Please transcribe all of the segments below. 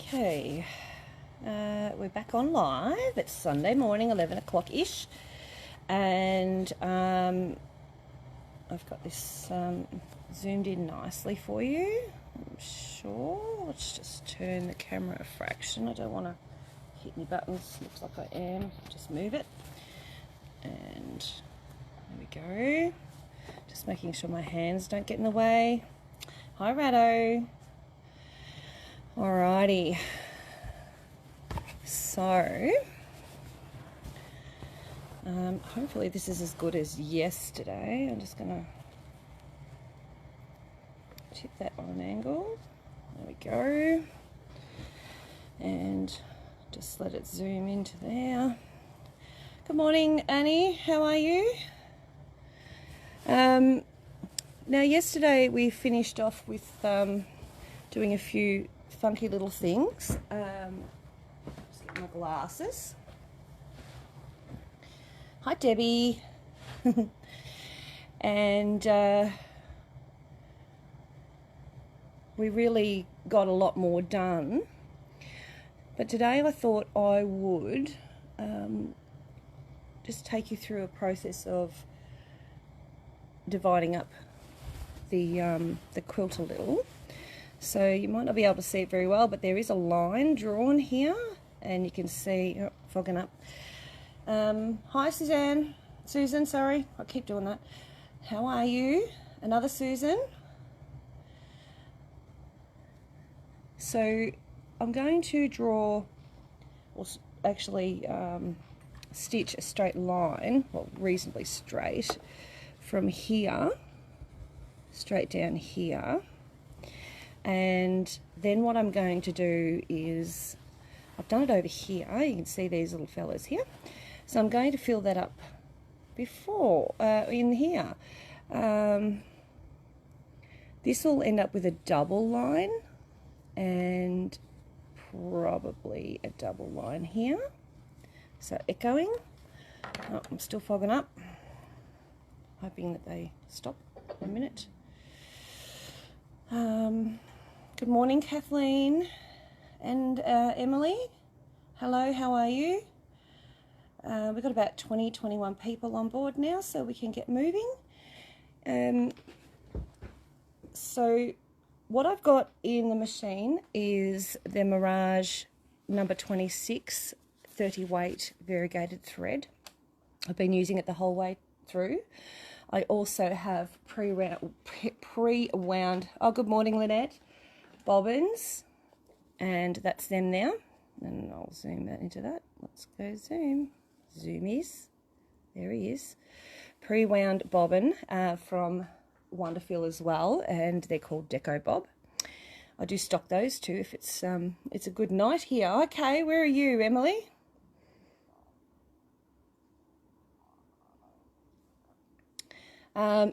Okay, we're back on live. It's Sunday morning, 11 o'clock-ish, and I've got this zoomed in nicely for you, I'm sure. Let's just turn the camera a fraction. I don't want to hit any buttons. Looks like I am. Just move it. And there we go. Just making sure my hands don't get in the way. Hi, Rado. Alrighty. So, hopefully this is as good as yesterday. I'm just going to tip that on an angle. There we go. And just let it zoom into there. Good morning, Annie. How are you? Now, yesterday we finished off with doing a few funky little things. Just get my glasses. Hi, Debbie. And we really got a lot more done. But today I thought I would just take you through a process of dividing up the quilt a little. So you might not be able to see it very well, but there is a line drawn here, and you can see, oh, fogging up. Hi, Susan, sorry, I keep doing that. How are you? Another Susan. So I'm going to draw, or actually stitch a straight line, well, reasonably straight, from here straight down here. And then what I'm going to do is, I've done it over here, you can see these little fellas here, so I'm going to fill that up before in here. This will end up with a double line and probably a double line here, so echoing. Oh, I'm still fogging up, hoping that they stop in a minute. Good morning, Kathleen and Emily. Hello, how are you? We've got about 21 people on board now, so we can get moving. So what I've got in the machine is the Mirage number 26 30 weight variegated thread. I've been using it the whole way through. I also have pre-wound, oh, good morning, Lynette, Bobbins, and that's them now. And I'll zoom that into that. Let's go zoom. Zoomies. There he is. Pre-wound bobbin from Wonderfil as well, and they're called Decobob. I do stock those too if it's a good night here. Okay, where are you, Emily?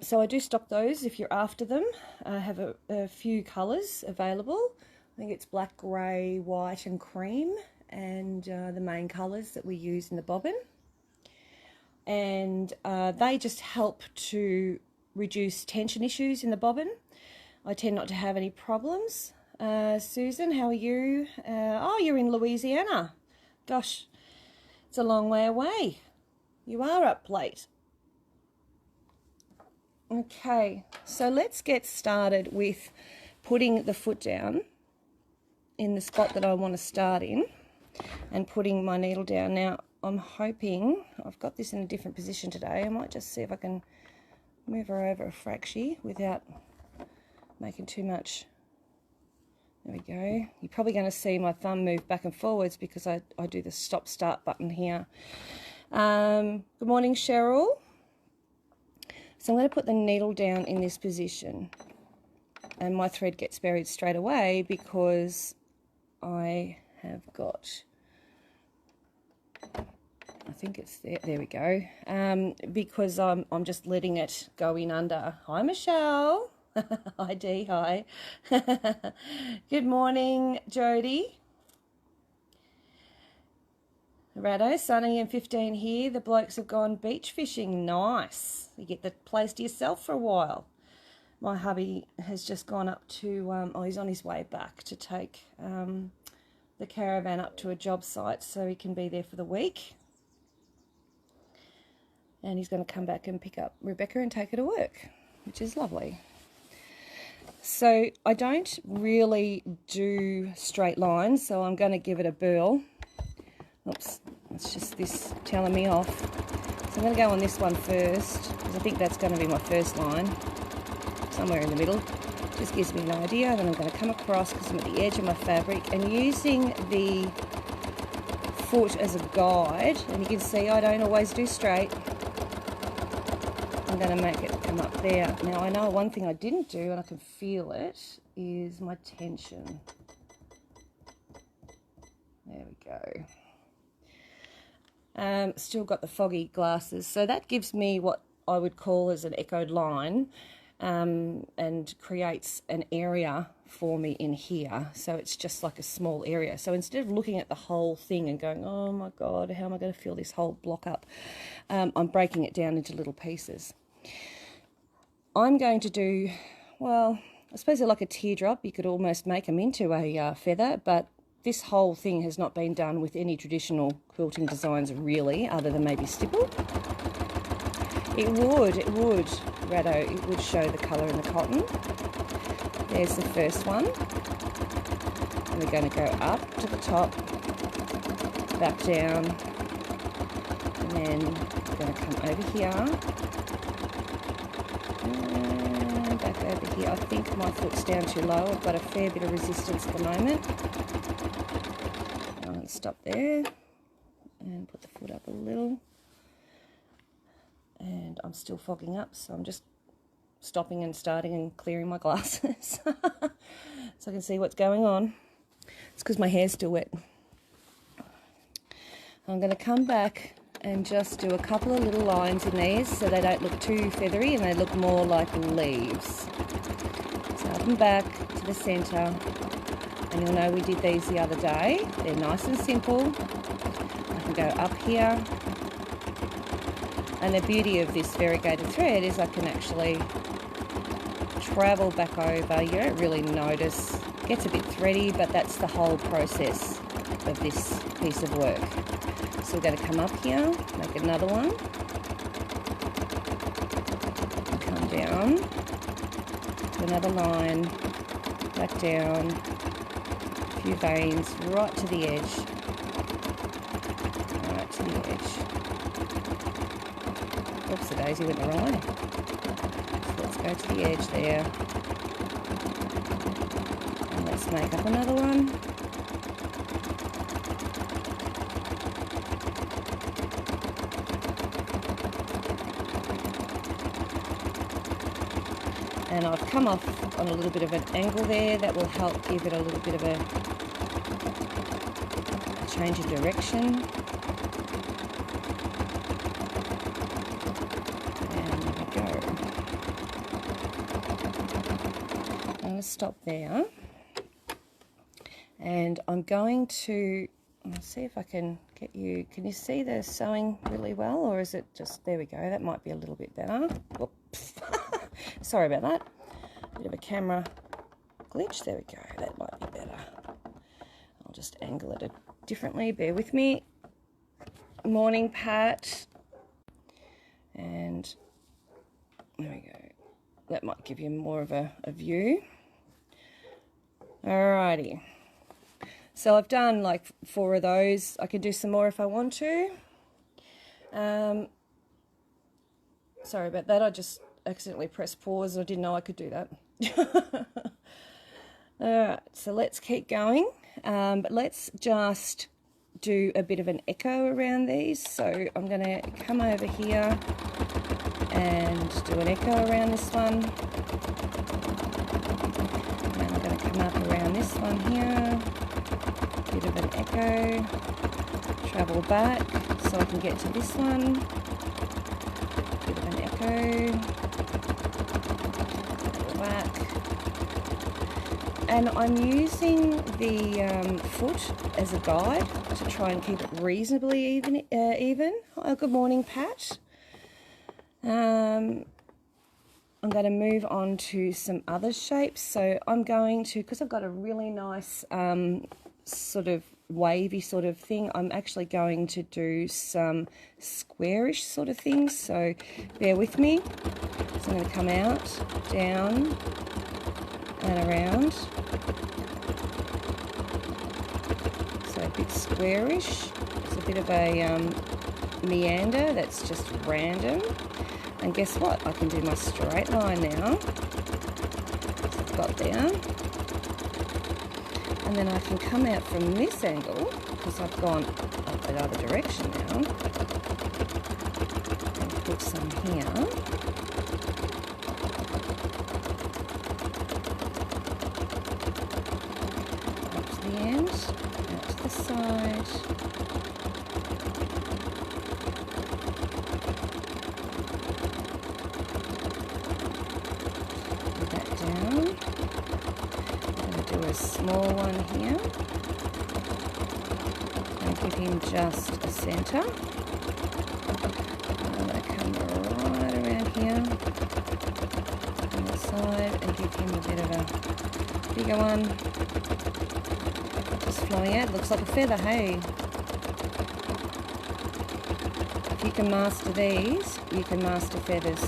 So I do stock those if you're after them. I have a few colours available. I think it's black, grey, white and cream, and the main colours that we use in the bobbin. And they just help to reduce tension issues in the bobbin. I tend not to have any problems. Susan, how are you? Oh, you're in Louisiana. Gosh, it's a long way away. You are up late. Okay, so let's get started with putting the foot down in the spot that I want to start in and putting my needle down. Now, I'm hoping, I've got this in a different position today. I might just see if I can move her over a fractie without making too much. There we go. You're probably going to see my thumb move back and forwards because I do the stop-start button here. Good morning, Cheryl. So I'm going to put the needle down in this position, and my thread gets buried straight away because I have got, I think it's there, there we go, because I'm just letting it go in under. Hi, Michelle. Hi, Dee, hi. Good morning, Jody. Rado, sunny and 15 here. The blokes have gone beach fishing. Nice. You get the place to yourself for a while. My hubby has just gone up to, oh, he's on his way back to take the caravan up to a job site so he can be there for the week. And he's going to come back and pick up Rebecca and take her to work, which is lovely. So I don't really do straight lines, so I'm going to give it a burl. Oops, it's just this telling me off. So I'm going to go on this one first, because I think that's going to be my first line, somewhere in the middle. Just gives me an idea. Then I'm going to come across because I'm at the edge of my fabric and using the foot as a guide. And you can see I don't always do straight. I'm going to make it come up there. Now I know one thing I didn't do, and I can feel it, is my tension. There we go. Still got the foggy glasses, so that gives me what I would call as an echoed line. And creates an area for me in here, so it's just like a small area. So instead of looking at the whole thing and going, oh my god, how am I going to fill this whole block up, I'm breaking it down into little pieces. I'm going to do, well, I suppose they're like a teardrop. You could almost make them into a feather, but this whole thing has not been done with any traditional quilting designs really, other than maybe stipple. It would, Rado, it would show the colour in the cotton. There's the first one. And we're going to go up to the top, back down, and then we're going to come over here, and back over here. I think my foot's down too low. I've got a fair bit of resistance at the moment. I'll stop there and put the foot up a little. And I'm still fogging up, so I'm just stopping and starting and clearing my glasses so I can see what's going on. It's because my hair's still wet. I'm going to come back and just do a couple of little lines in these so they don't look too feathery and they look more like leaves. So up and back to the centre, and you'll know we did these the other day. They're nice and simple. I can go up here. And the beauty of this variegated thread is I can actually travel back over. You don't really notice. It gets a bit thready, but that's the whole process of this piece of work. So we're going to come up here, make another one, come down to another line, back down, a few veins, right to the edge, right to the edge. Oops, the daisy went the wrong way. So let's go to the edge there. And let's make up another one. And I've come off on a little bit of an angle there. That will help give it a little bit of a change of direction. Stop there, and I'm going to see if I can get you. Can you see the sewing really well, or is it just, there we go, that might be a little bit better. Whoops. Sorry about that, bit of a camera glitch. There we go, that might be better. I'll just angle it differently, bear with me. Morning, Pat. And there we go, that might give you more of a view. Alrighty, so I've done like 4 of those. I can do some more if I want to. Sorry about that, I just accidentally pressed pause and I didn't know I could do that. Alright, so let's keep going, but let's just do a bit of an echo around these. So I'm going to come over here and do an echo around this one. Come up around this one here, bit of an echo, travel back so I can get to this one, bit of an echo, travel back, and I'm using the foot as a guide to try and keep it reasonably even. Oh, good morning, Pat. I'm going to move on to some other shapes. So I'm going to, because I've got a really nice sort of wavy sort of thing, I'm actually going to do some squarish sort of things, so bear with me. So I'm going to come out, down and around, so a bit squarish. It's a bit of a meander that's just random. And guess what? I can do my straight line now. Got there. And then I can come out from this angle, because I've gone up the other direction now, and put some here. Up to the end, out to the side. Put that down. Do a small one here and give him just a centre. I'm going to come right around here on the side and give him a bit of a bigger one. Just flowing out. Looks like a feather, hey? If you can master these, you can master feathers.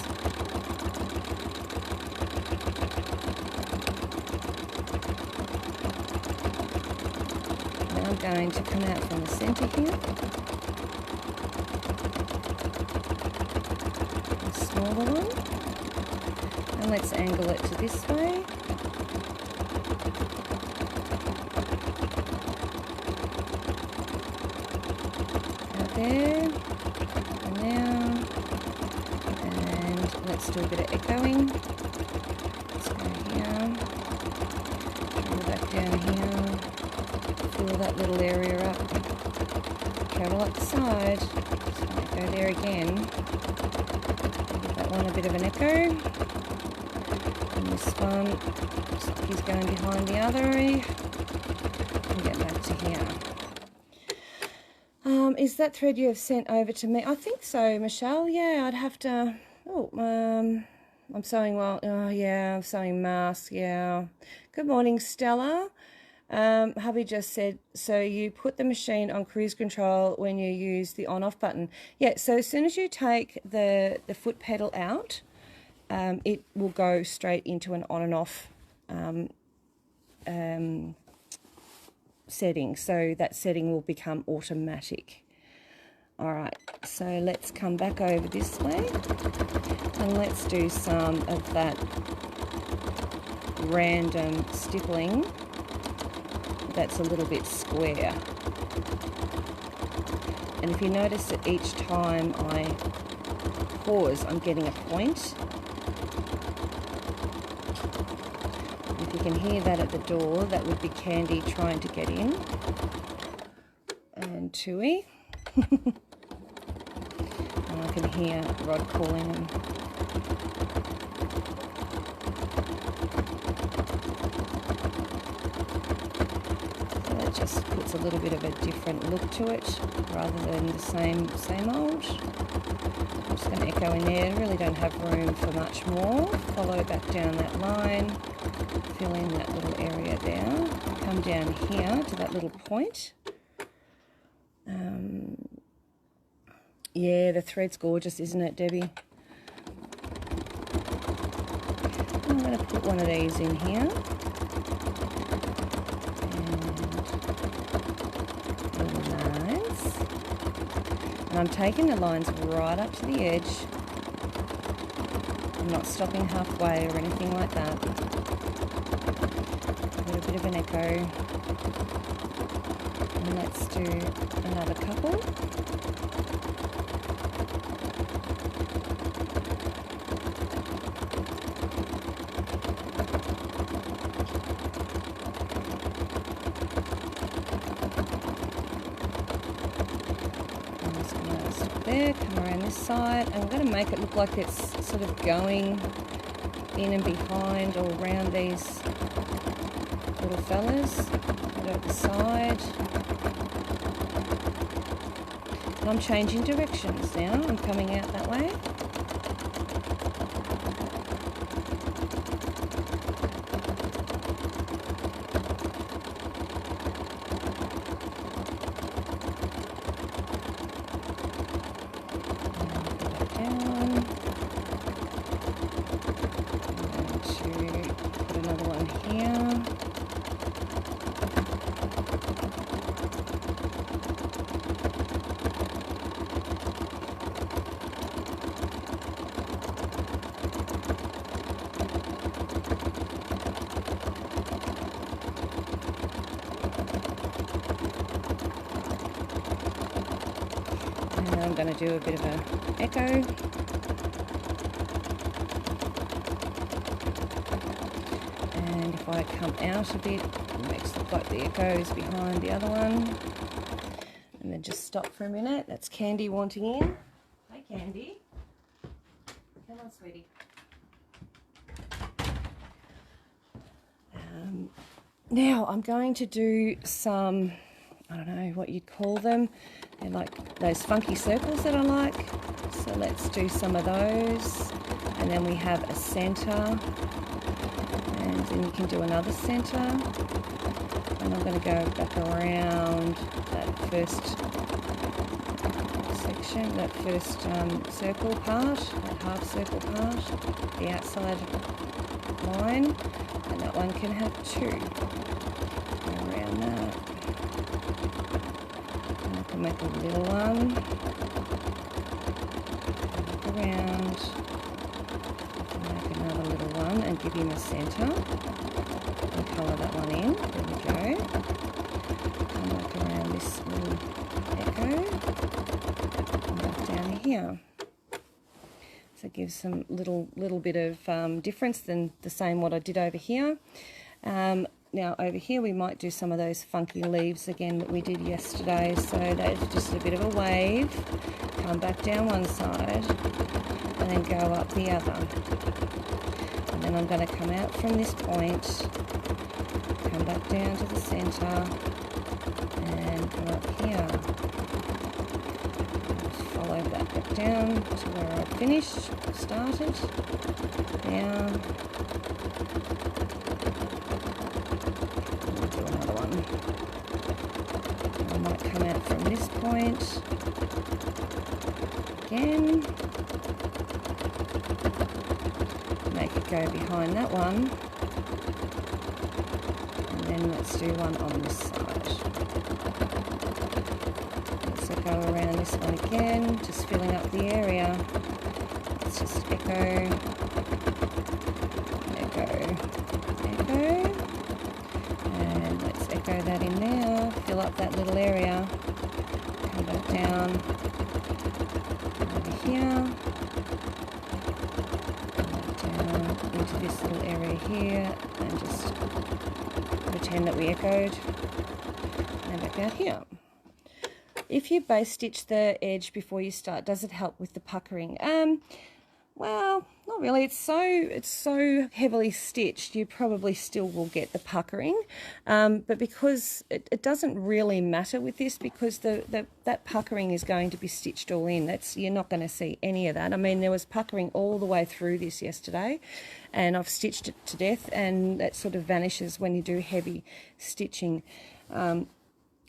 I'm going to come out from the centre here, a smaller one, and let's angle it to this way. Out there, and now, and let's do a bit of echoing. Let's go here, go back down here. Fill that little area up. Travel up the side. So go there again. Give that one a bit of an echo. And this one, looks like he's going behind the other. And get back to here. Is that thread you have sent over to me? I think so, Michelle. Yeah, I'd have to. Oh, I'm sewing well. Oh, yeah, I'm sewing masks. Yeah. Good morning, Stella. Hubby just said, so you put the machine on cruise control when you use the on-off button. Yeah, so as soon as you take the foot pedal out, it will go straight into an on and off setting. So that setting will become automatic. All right, so let's come back over this way and let's do some of that random stippling that's a little bit square. And if you notice that each time I pause, I'm getting a point. If you can hear that at the door, that would be Candy trying to get in. And Tui. And I can hear Rod calling him. Just puts a little bit of a different look to it rather than the same old. I'm just going to echo in there. I really don't have room for much more. Follow back down that line, fill in that little area there, come down here to that little point. Yeah, the thread's gorgeous, isn't it, Debbie? I'm going to put one of these in here. And I'm taking the lines right up to the edge. I'm not stopping halfway or anything like that. A little bit of an echo. And let's do another couple. There, come around this side. I'm going to make it look like it's sort of going in and behind or around these little fellas. Put it at the side. And I'm changing directions now. I'm coming out that way. going to do a bit of an echo. And if I come out a bit, it makes it look like the echo is behind the other one. And then just stop for a minute. That's Candy wanting in. Hey Candy. Come on, sweetie. Now I'm going to do some, I don't know what you'd call them. They're like those funky circles that I like. So let's do some of those. And then we have a center. And then you can do another center. And I'm going to go back around that first section, that first circle part, that half circle part, the outside line. And that one can have two. Go around that. And I can make a little one. Look around. Make another little one and give him a centre. And colour that one in. There we go. And work around this little echo. And back down here. So it gives some little bit of difference than the same what I did over here. Now over here we might do some of those funky leaves again that we did yesterday. So that's just a bit of a wave. Come back down one side and then go up the other. And then I'm going to come out from this point, come back down to the centre and come up here. Follow that back down to where I finished, started, down, and do another one. And I might come out from this point again, make it go behind that one, and then let's do one on this side. So go around this one again, just filling up the area. Let's just echo, echo, echo, and let's echo that in there, fill up that little area, come back down over here, down into this little area here, and just pretend that we echoed, and back out here. If you base stitch the edge before you start, does it help with the puckering? Well, not really. It's so heavily stitched, you probably still will get the puckering. But because it doesn't really matter with this, because that puckering is going to be stitched all in. You're not going to see any of that. I mean, there was puckering all the way through this yesterday, and I've stitched it to death, and that sort of vanishes when you do heavy stitching.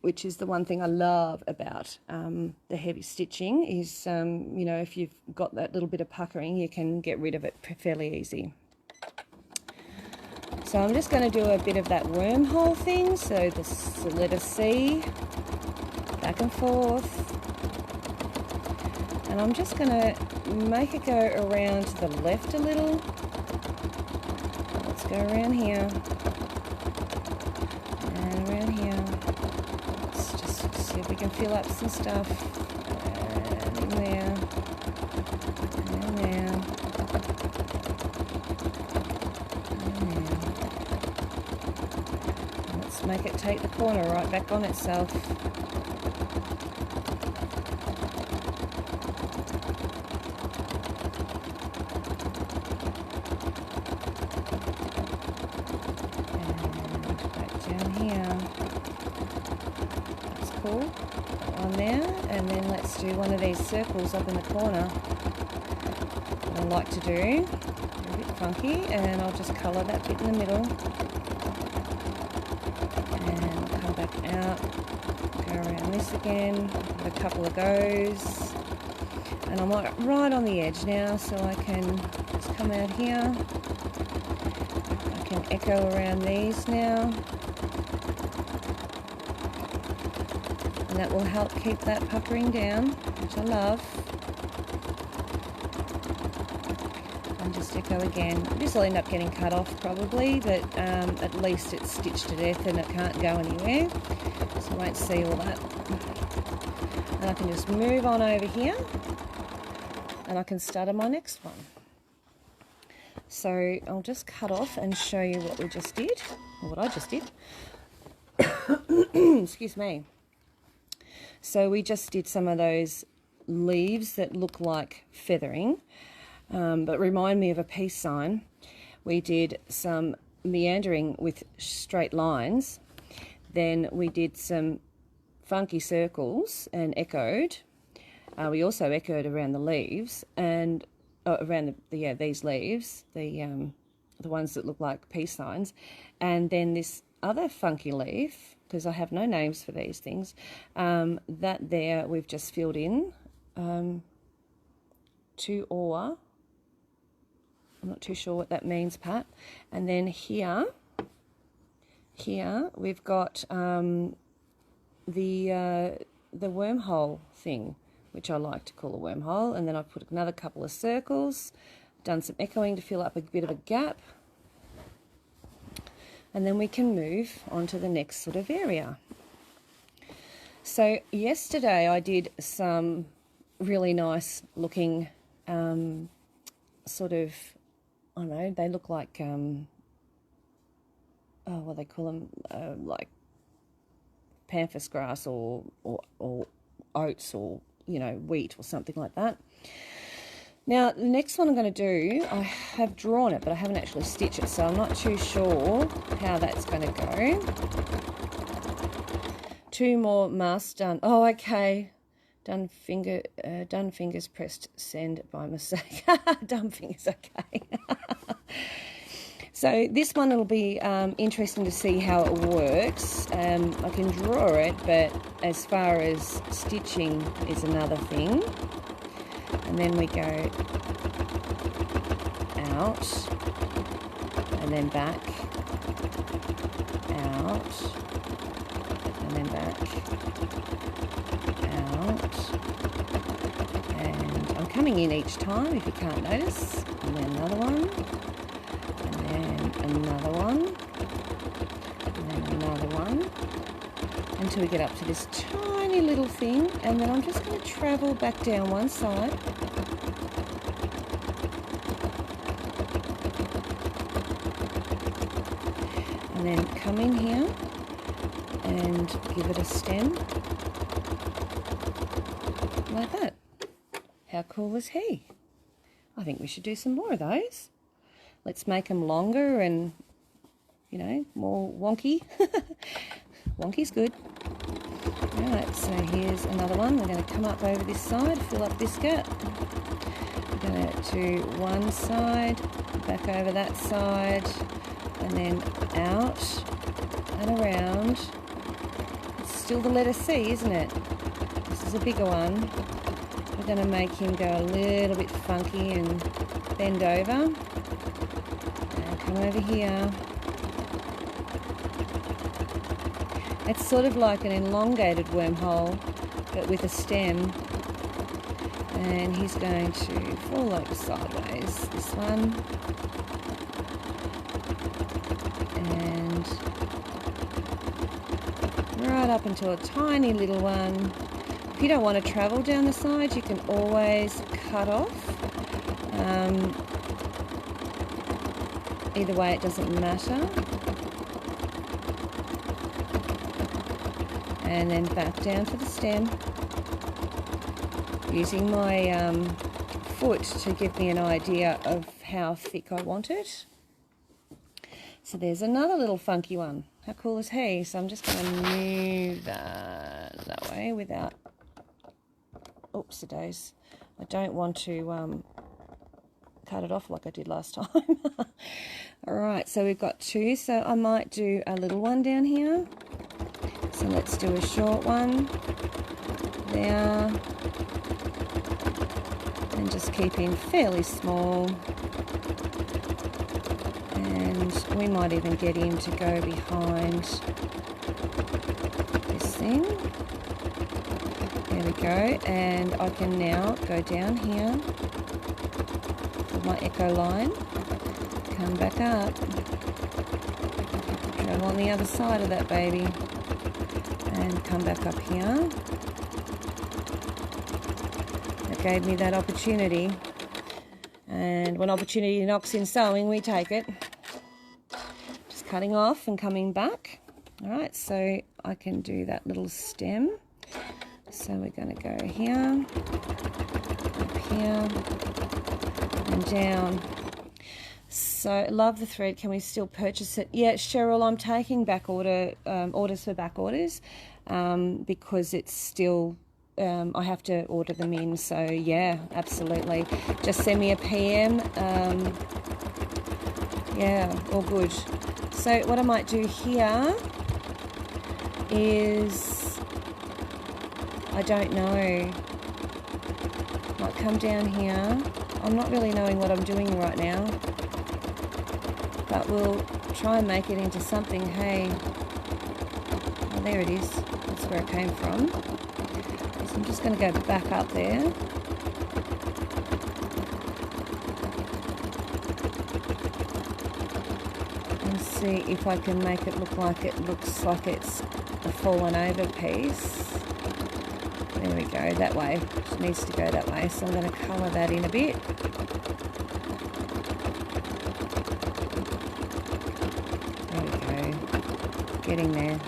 Which is the one thing I love about the heavy stitching is, you know, if you've got that little bit of puckering, you can get rid of it fairly easy. So I'm just going to do a bit of that wormhole thing, so the letter C, back and forth. And I'm just going to make it go around to the left a little. Let's go around here. And around here. See if we can fill up some stuff. And in there. And there. And there. Let's make it take the corner right back on itself. And back down here. Cool. On there, and then let's do one of these circles up in the corner that I like to do. They're a bit funky, and I'll just colour that bit in the middle, and I'll come back out, go around this again, give it a couple of goes, and I'm right on the edge now, so I can just come out here. I can echo around these now. That will help keep that puckering down, which I love. And just echo again. This will end up getting cut off probably, but at least it's stitched to death and it can't go anywhere, so I won't see all that. And I can just move on over here and I can start on my next one. So I'll just cut off and show you what we just did, or what I just did. Excuse me. So we just did some of those leaves that look like feathering, but remind me of a peace sign. We did some meandering with straight lines. Then we did some funky circles and echoed. We also echoed around the leaves and around these leaves, the ones that look like peace signs, and then this other funky leaf, because I have no names for these things, that there we've just filled in to or. I'm not too sure what that means, Pat. And then here we've got the wormhole thing, which I like to call a wormhole, and then I've put another couple of circles, done some echoing to fill up a bit of a gap, and then we can move on to the next sort of area. So yesterday I did some really nice looking sort of, I don't know, they look like what they call them, like pampas grass or oats, or wheat or something like that. Now the next one I'm going to do, I have drawn it but I haven't actually stitched it, so I'm not too sure how that's going to go. 2 more masks done. Oh, okay. Done fingers pressed send by mistake. Dumb fingers, okay. So this one, it'll be interesting to see how it works. I can draw it, but as far as stitching is another thing. And then we go out, and then back, out, and then back, out. And I'm coming in each time, if you can't notice. And then another one. Another one, and then another one, until we get up to this tiny little thing, and then I'm just going to travel back down one side, and then come in here and give it a stem like that. How cool is he? I think we should do some more of those. Let's make them longer and, more wonky. Wonky's good. Alright, so here's another one. We're going to come up over this side, fill up this gap. We're going to do one side, back over that side, and then out and around. It's still the letter C, isn't it? This is a bigger one. We're going to make him go a little bit funky and bend over. Come over here. It's sort of like an elongated wormhole, but with a stem. And he's going to fall over sideways, this one. And right up until a tiny little one. If you don't want to travel down the side, you can always cut off. Either way, it doesn't matter. And then back down to the stem, using my foot to give me an idea of how thick I want it. So there's another little funky one. How cool is he? So I'm just going to move that way without, oops-a-days. I don't want to cut it off like I did last time. Alright, so we've got 2, so I might do a little one down here. So let's do a short one there, and just keep him fairly small, and we might even get him to go behind this thing. There we go, and I can now go down here with my echo line, come back up, travel on the other side of that baby, and come back up here, It gave me that opportunity. And when opportunity knocks in sewing, we take it. Just cutting off and coming back. All right, so I can do that little stem. So we're going to go here, up here, and down. So love the thread. Can we still purchase it? Yeah, Cheryl, I'm taking back orders for back orders because it's still, I have to order them in. So yeah, absolutely. Just send me a PM. Yeah, all good. So what I might do here is, I don't know, might come down here. I'm not really knowing what I'm doing right now, but we'll try and make it into something. Hey, oh, there it is. That's where it came from. So I'm just going to go back up there. And see if I can make it look like it looks like it's a fallen over piece. There we go, that way. It needs to go that way. So I'm going to colour that in a bit. There we go. Getting there.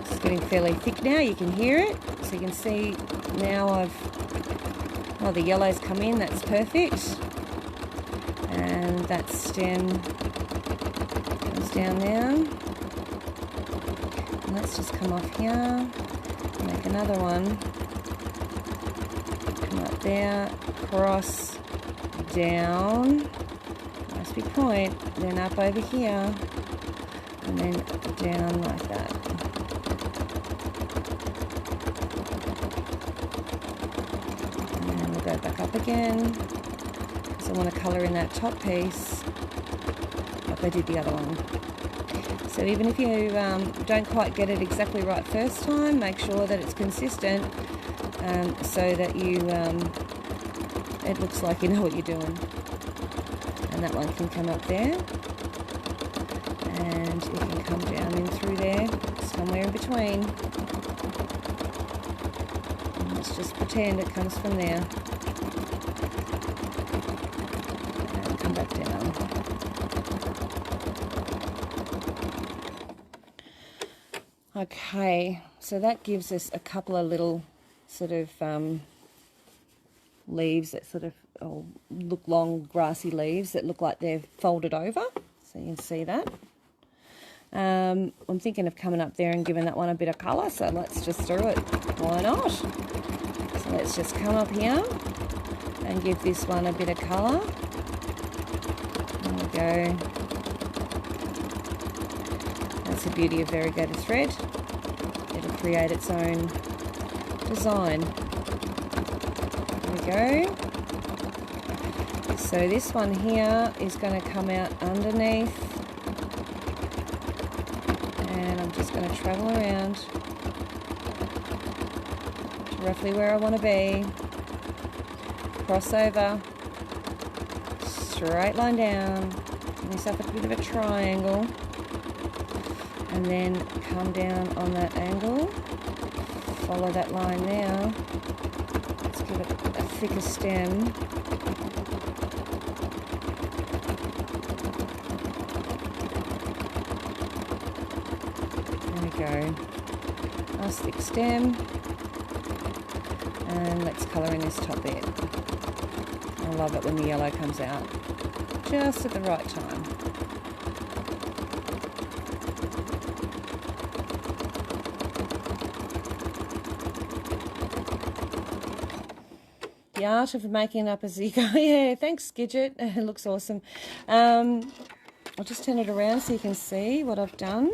It's getting fairly thick now. You can hear it. So you can see now oh, the yellow's come in. That's perfect. And that stem comes down now. Let's just come off here, make another one, come up there, cross, down, nice big point, then up over here, and then down like that. And then we'll go back up again, because I want to colour in that top piece, like I did the other one. So even if you don't quite get it exactly right first time, make sure that it's consistent so that you it looks like you know what you're doing. And that one can come up there, and it can come down in through there, somewhere in between. And let's just pretend it comes from there. And come back down. Okay, so that gives us a couple of little sort of leaves that sort of look long, grassy leaves that look like they're folded over. So you can see that. I'm thinking of coming up there and giving that one a bit of colour, so let's just do it. Why not? So let's just come up here and give this one a bit of colour. There we go. That's the beauty of variegated thread. It'll create its own design. There we go. So this one here is going to come out underneath. And I'm just going to travel around to roughly where I want to be. Cross over. Straight line down. Give yourself a bit of a triangle. And then come down on that angle, follow that line now. Let's give it a thicker stem. There we go. Nice thick stem. And let's colour in this top bit. I love it when the yellow comes out, just at the right time. The art of making up as you go. Yeah, thanks, Gidget. It looks awesome. I'll just turn it around so you can see what I've done.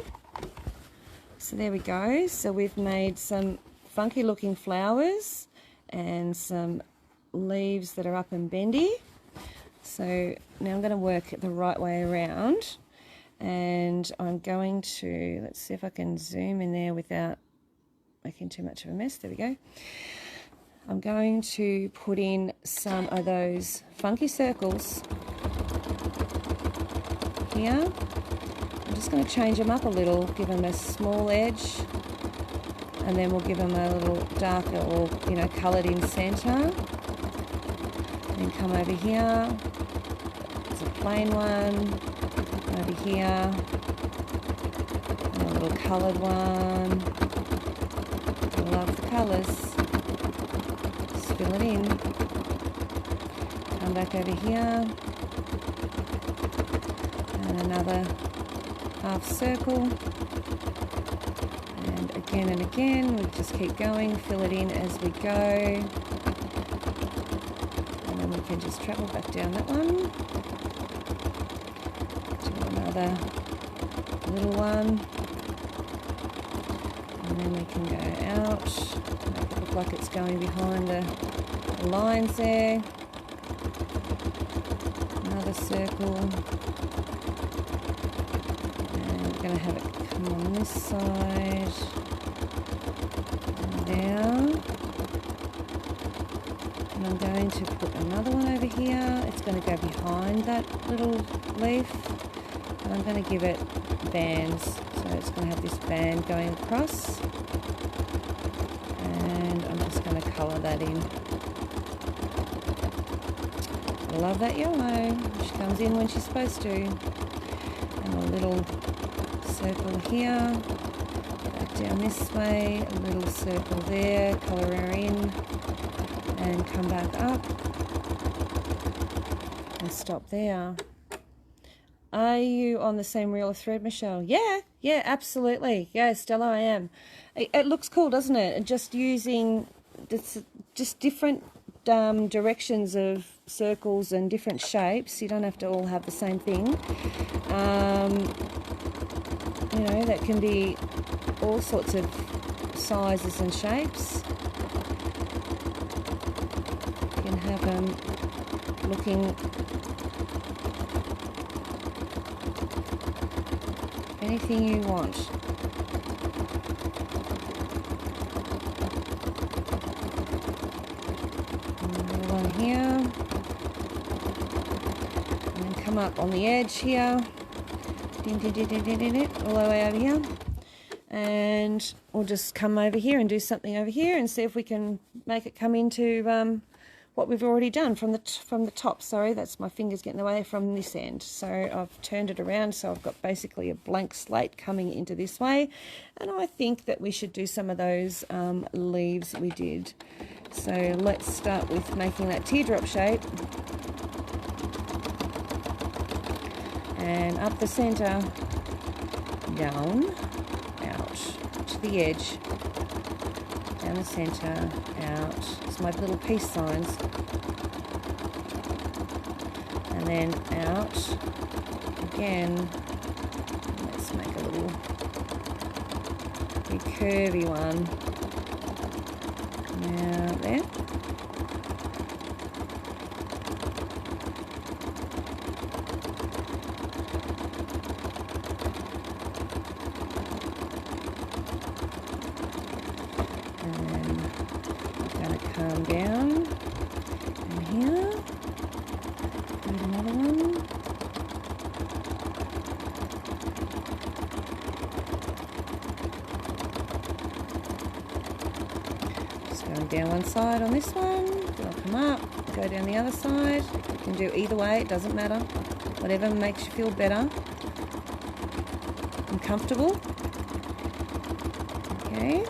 So there we go. So we've made some funky looking flowers and some leaves that are up and bendy. So now I'm going to work it the right way around, and I'm going to, let's see if I can zoom in there without making too much of a mess. There we go. I'm going to put in some of those funky circles here. I'm just going to change them up a little, give them a small edge, and then we'll give them a little darker or, you know, coloured in centre. Then come over here, it's a plain one, over here, and a little coloured one. I love the colours. Just fill it in. Come back over here, and another half circle. And again, we just keep going, fill it in as we go, and then we can just travel back down that one, do another little one, and then we can go out, make it look like it's going behind the lines there, another circle, and we're going to have it come on this side. Down, and I'm going to put another one over here. It's going to go behind that little leaf, and I'm going to give it bands, so it's going to have this band going across, and I'm just going to colour that in. I love that yellow. She comes in when she's supposed to, and a little circle here. Down this way, a little circle there, colour her in, and come back up, and stop there. Are you on the same reel of thread, Michelle? Yeah, absolutely. Yeah, Stella, I am. It looks cool, doesn't it? And just using just different directions of circles and different shapes. You don't have to all have the same thing. You know, that can be all sorts of sizes and shapes. You can have them looking anything you want. Another one here, and then come up on the edge here, all the way over here. And we'll just come over here and do something over here and see if we can make it come into what we've already done from the top. Sorry, that's my fingers getting away from this end. So I've turned it around, so I've got basically a blank slate coming into this way. And I think that we should do some of those leaves we did. So let's start with making that teardrop shape. And up the centre, down, out to the edge, down the centre, out. It's my little peace signs. And then out again. Let's make a little big curvy one. Now there. Come down, and here, and another one, just going down one side on this one, then I'll come up, go down the other side. You can do either way, it doesn't matter, whatever makes you feel better and comfortable. Okay.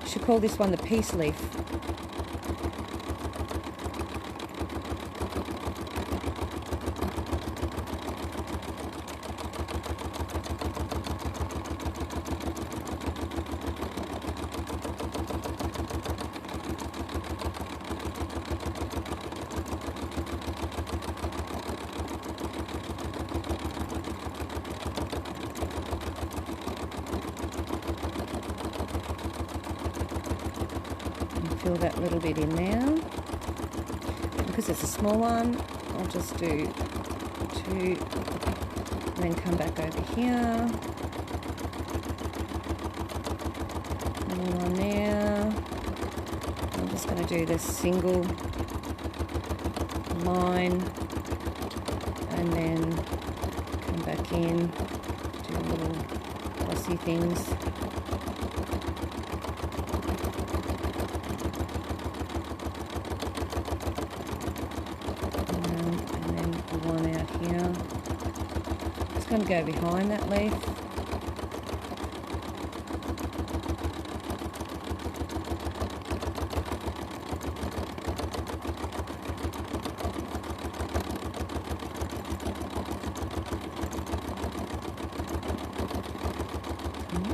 Should call this one the peace leaf. Fill that little bit in now. Because it's a small one, I'll just do 2, and then come back over here. Another one there. I'll just going to do this single line and then come back in, do little crossy things. And then one out here. Just going to go behind that leaf.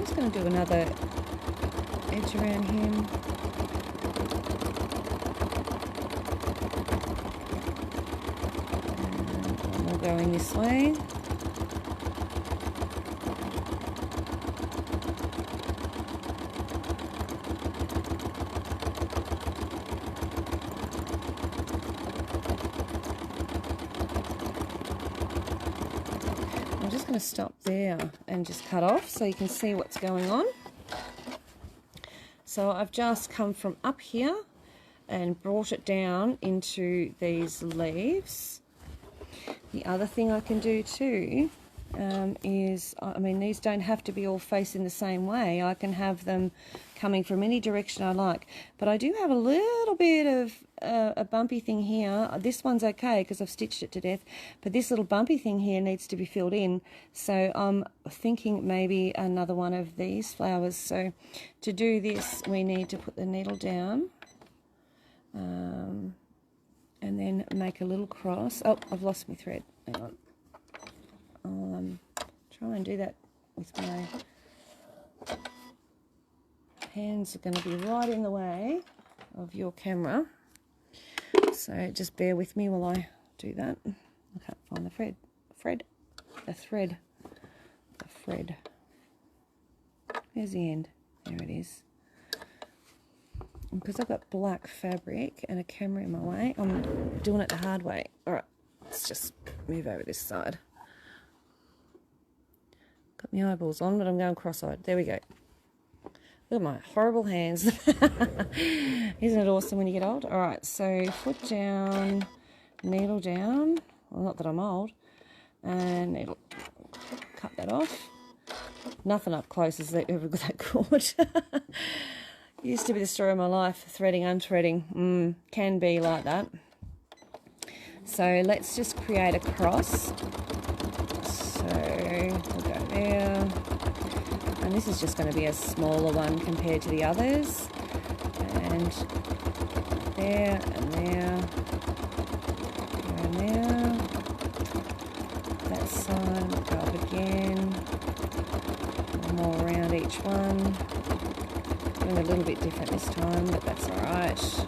I'm going to do another edge around him. And one more going this way. I'm just going to stop there and just cut off so you can see what's going on. So I've just come from up here and brought it down into these leaves. The other thing I can do too is, I mean, these don't have to be all facing the same way. I can have them coming from any direction I like. But I do have a little bit of a bumpy thing here. This one's okay because I've stitched it to death. But this little bumpy thing here needs to be filled in. So I'm thinking maybe another one of these flowers. So to do this, we need to put the needle down. And then make a little cross. Oh, I've lost my thread. Hang on. I'll try and do that with my hands. Are going to be right in the way of your camera. So just bear with me while I do that. I can't find the thread. The thread. There's the end. There it is. Because I've got black fabric and a camera in my way, I'm doing it the hard way. Alright, let's just move over this side. Got my eyeballs on, but I'm going cross-eyed. There we go. Look at my horrible hands. Isn't it awesome when you get old? Alright, so foot down, needle down. Well, not that I'm old. And needle. Cut that off. Nothing up close is ever that good. Used to be the story of my life, threading, unthreading. Can be like that. So let's just create a cross. So we'll go there. And this is just going to be a smaller one compared to the others. And there, and there, and there. That side, we'll go up again. One more around each one. Doing a little bit different this time, but that's alright.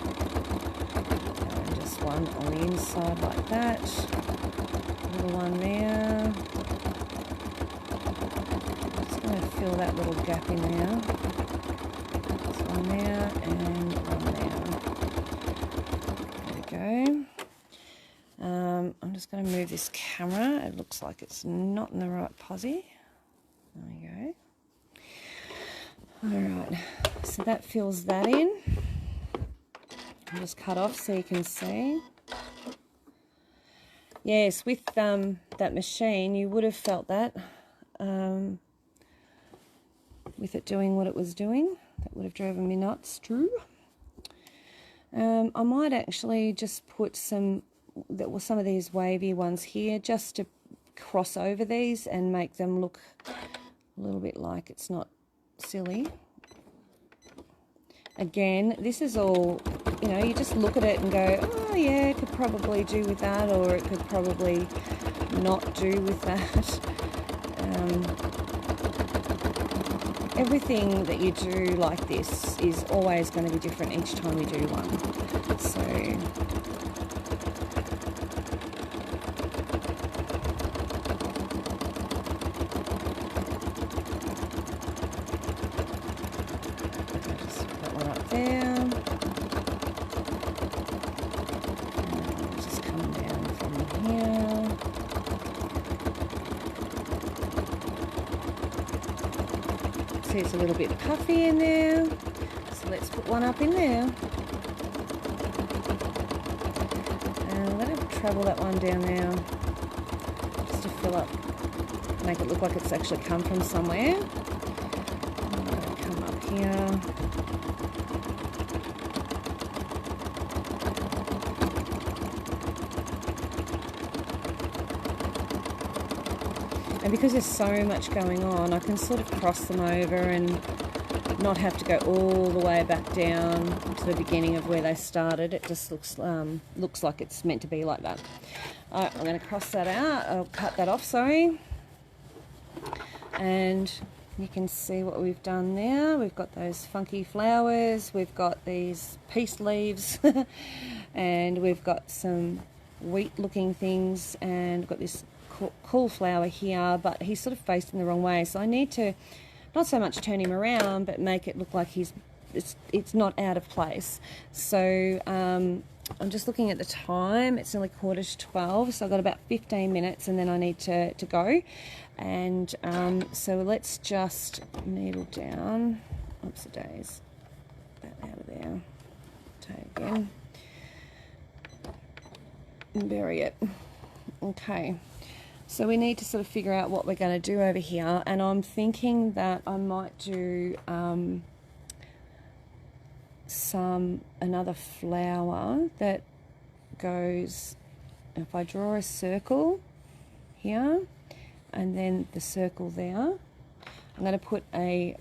And just one on the inside like that. Little one there. Just going to fill that little gap in there. This one there and one there. There we go. I'm just going to move this camera. It looks like it's not in the right posie. There we go. Alright, so that fills that in. I'll just cut off so you can see. Yes, with that machine you would have felt that with it doing what it was doing. That would have driven me nuts, true. I might actually just put some of these wavy ones here just to cross over these and make them look a little bit like it's not silly. Again, this is all, you know, you just look at it and go, oh yeah, it could probably do with that, or it could probably not do with that. Everything that you do like this is always going to be different each time you do one. So it's a little bit puffy in there, so let's put one up in there. travel that one down now, just to fill up, make it look like it's actually come from somewhere. I'm going to come up here. And because there's so much going on, I can sort of cross them over and not have to go all the way back down to the beginning of where they started. It just looks like it's meant to be like that. Alright, I'm going to cross that out. I'll cut that off, sorry. And you can see what we've done there. We've got those funky flowers, we've got these peace leaves, and we've got some wheat looking things, and we've got this cool flower here, but he's sort of facing the wrong way, so I need to not so much turn him around but make it look like it's not out of place. So I'm just looking at the time, it's nearly 11:45, so I've got about 15 minutes and then I need to go. And so let's just needle down, oops a days, that out of there, take again, and bury it. Okay, so we need to sort of figure out what we're going to do over here, and I'm thinking that I might do another flower that goes, if I draw a circle here and then the circle there, I'm going to put a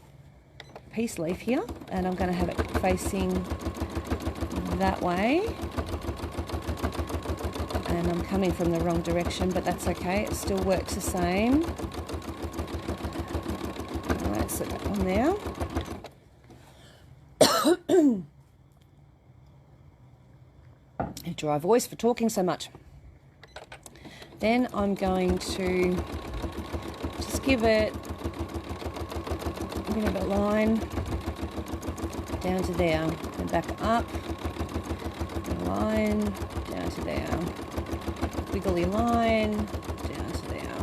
peace leaf here and I'm going to have it facing that way. And I'm coming from the wrong direction, but that's okay, it still works the same. Alright, so that one there. A dry voice for talking so much. Then I'm going to just give it a bit of a line down to there, and back up, a line down to there. Wiggly line down to there,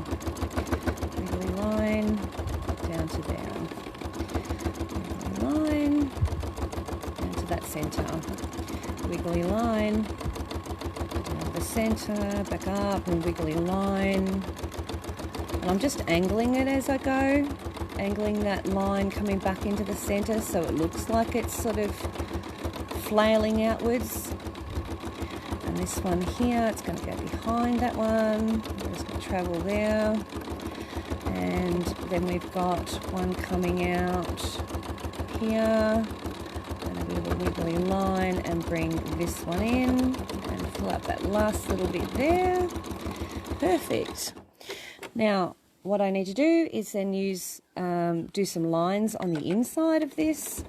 wiggly line down to there, wiggly line down to that centre, wiggly line down to the centre, back up, and wiggly line. And I'm just angling it as I go, angling that line coming back into the centre so it looks like it's sort of flailing outwards. And this one here, it's going to go behind that one, it's going to travel there, and then we've got one coming out here, and a little wiggly line, and bring this one in, and fill up that last little bit there. Perfect. Now, what I need to do is then do some lines on the inside of this,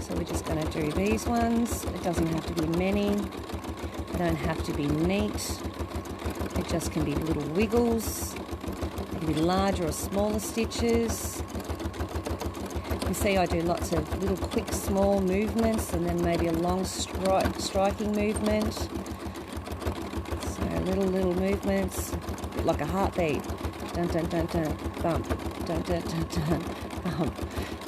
so we're just going to do these ones. It doesn't have to be many. They don't have to be neat, it just can be little wiggles, it can be larger or smaller stitches. You see I do lots of little quick small movements and then maybe a long striking movement. So little movements, a bit like a heartbeat. Dun dun dun dun, bump, dun dun dun dun, bump,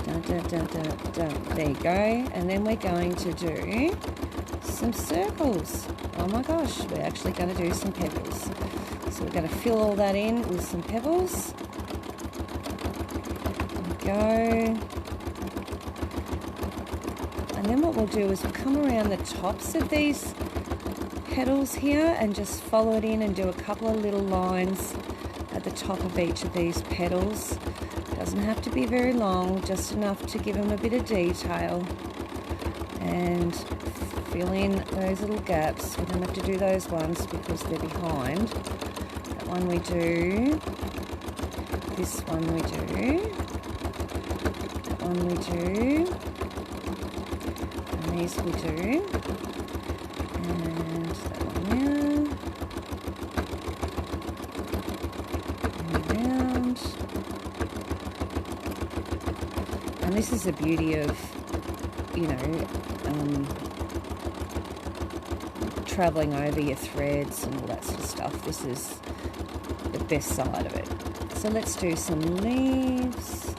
dun dun dun dun dun. There you go, and then we're going to do some circles. Oh my gosh, we're actually going to do some pebbles. So we're going to fill all that in with some pebbles. There we go. And then what we'll do is we'll come around the tops of these petals here and just follow it in and do a couple of little lines at the top of each of these petals. It doesn't have to be very long, just enough to give them a bit of detail. And fill in those little gaps. We don't have to do those ones because they're behind. That one we do. This one we do. That one we do. And these we do. And that one there. And around. And this is the beauty of, you know, travelling over your threads and all that sort of stuff. This is the best side of it. So let's do some leaves.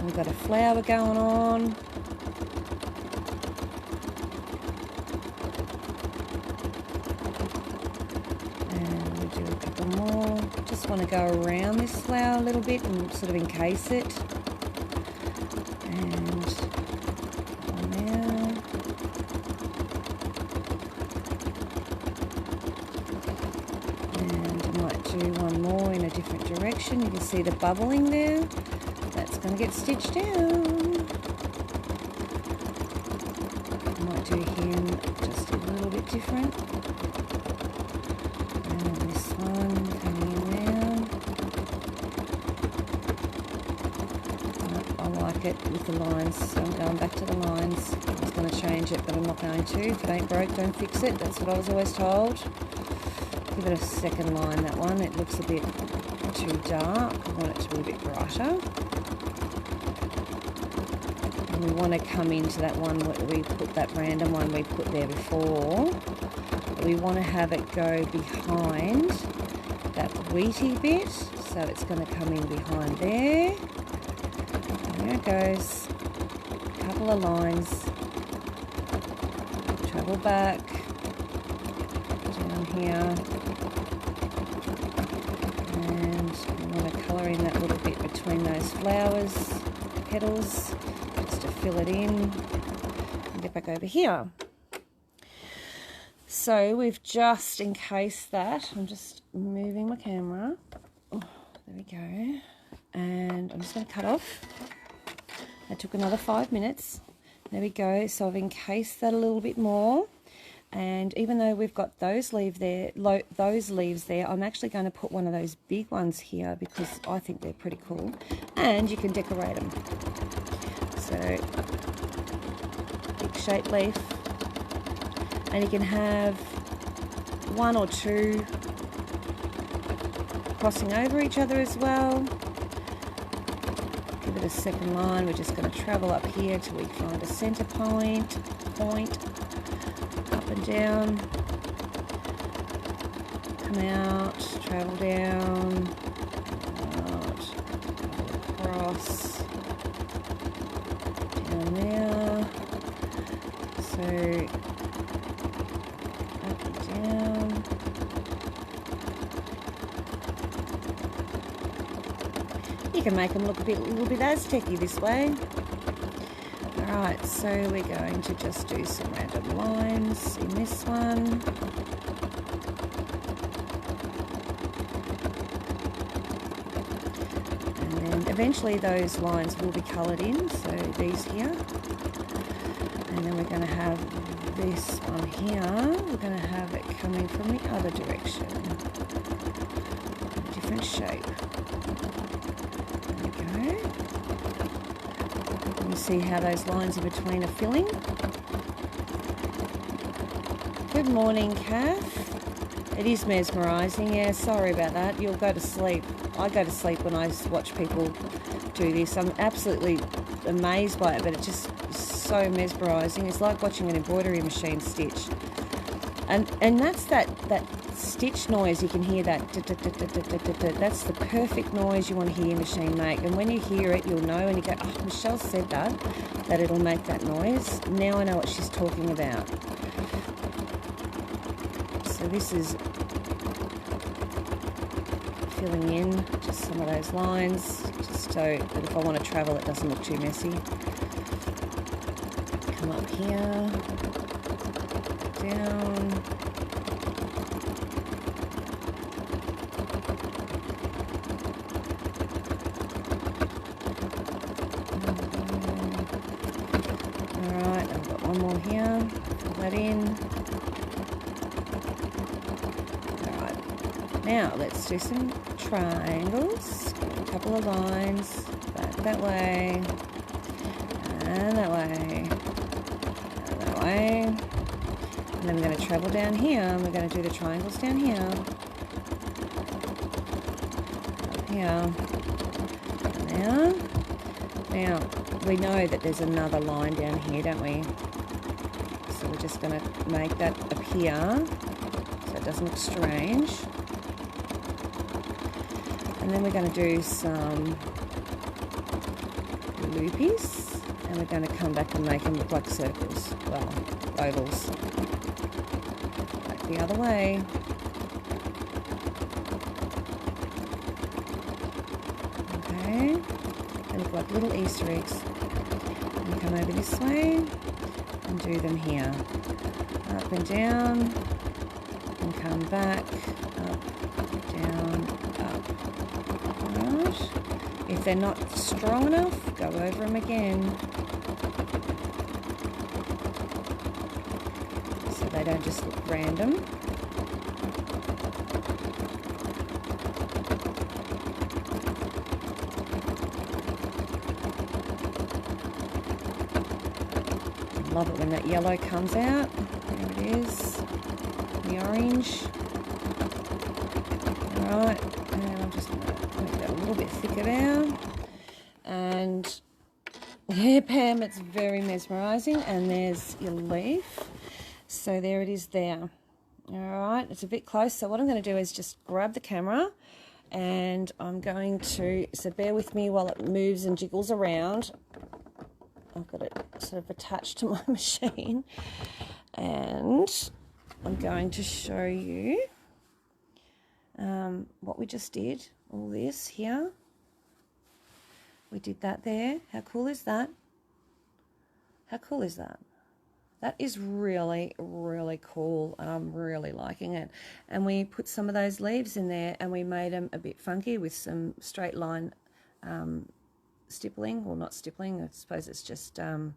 We've got a flower going on. just want to go around this flower a little bit and sort of encase it. And one there. And I might do one more in a different direction. You can see the bubbling there. That's going to get stitched down. I might do him just a little bit different. And this one coming in now. I like it with the lines, so I'm going back to the lines. I was going to change it, but I'm not going to. If it ain't broke, don't fix it. That's what I was always told. Give it a second line, that one. It looks a bit too dark. I want it to be a bit brighter. And we want to come into that one where we put that random one we put there before. We want to have it go behind that wheaty bit, so it's going to come in behind there. There it goes. A couple of lines. Travel back down here, and I want to colour in that little bit between those flowers, petals, just to fill it in. And get back over here. So we've just encased that. I'm just moving my camera. Oh, there we go. And I'm just going to cut off. That took another 5 minutes. There we go. So I've encased that a little bit more. And even though we've got those leaves there, I'm actually going to put one of those big ones here because I think they're pretty cool. And you can decorate them. So, big shaped leaf. And you can have one or two crossing over each other as well. Give it a second line. We're just going to travel up here till we find a center point, up and down, come out, travel down, out, across, down there. So up and down. You can make them look a little bit Aztec-y this way. Alright, so we're going to just do some random lines in this one. And then eventually those lines will be coloured in, so these here. And then we're going to have this one here. We're going to have it coming from the other direction. A different shape. You see how those lines in between are filling. Good morning, Kath. It is mesmerising. Yeah, sorry about that. You'll go to sleep. I go to sleep when I watch people do this. I'm absolutely amazed by it, but it's just so mesmerising. It's like watching an embroidery machine stitch. And that's that stitch noise. You can hear that. That's the perfect noise you want to hear your machine make. And when you hear it, you'll know, and you go, oh, Michelle said that it'll make that noise. Now I know what she's talking about. So this is filling in just some of those lines, just so that if I want to travel, it doesn't look too messy. Come up here, down. Alright, I've got one more here. Fill that in. Alright, now let's do some triangles. A couple of lines. Back that way. And that way. And that way. And then we're going to travel down here, and we're going to do the triangles down here. Up here. And now, we know that there's another line down here, don't we? So we're just going to make that appear so it doesn't look strange. And then we're going to do some loopies, and we're going to come back and make them look like circles, well, ovals. Back the other way. and you've got little Easter eggs. And you come over this way and do them here. Up and down, and come back, up, down, up. Alright. If they're not strong enough, go over them again. So they don't just look random. Love it when that yellow comes out. There it is, the orange. Alright, and I'm just going to make that a little bit thicker now. And yeah, Pam, it's very mesmerising. And there's your leaf. So there it is there. Alright, it's a bit close. So what I'm going to do is just grab the camera and I'm going to, so bear with me while it moves and jiggles around. I've got it sort of attached to my machine, and I'm going to show you what we just did. All this here, we did that there. How cool is that? How cool is that? That is really, really cool, and I'm really liking it. And we put some of those leaves in there, and we made them a bit funky with some straight line stippling, well, not stippling, I suppose it's just, I don't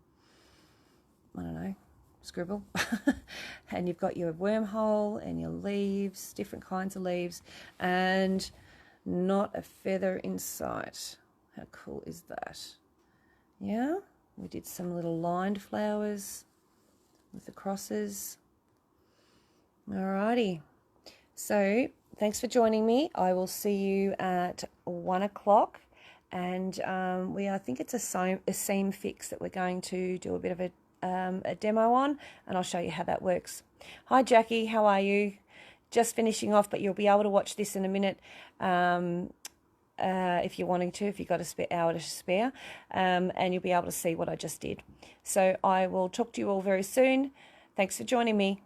know, scribble. And you've got your wormhole and your leaves, different kinds of leaves, and not a feather in sight. How cool is that? Yeah, we did some little lined flowers with the crosses. Alrighty, so thanks for joining me. I will see you at 1 o'clock. And I think it's a seam fix that we're going to do a bit of a demo on, and I'll show you how that works. Hi Jackie, how are you? Just finishing off, but you'll be able to watch this in a minute if you're wanting to, if you've got a hour to spare, and you'll be able to see what I just did. So I will talk to you all very soon. Thanks for joining me.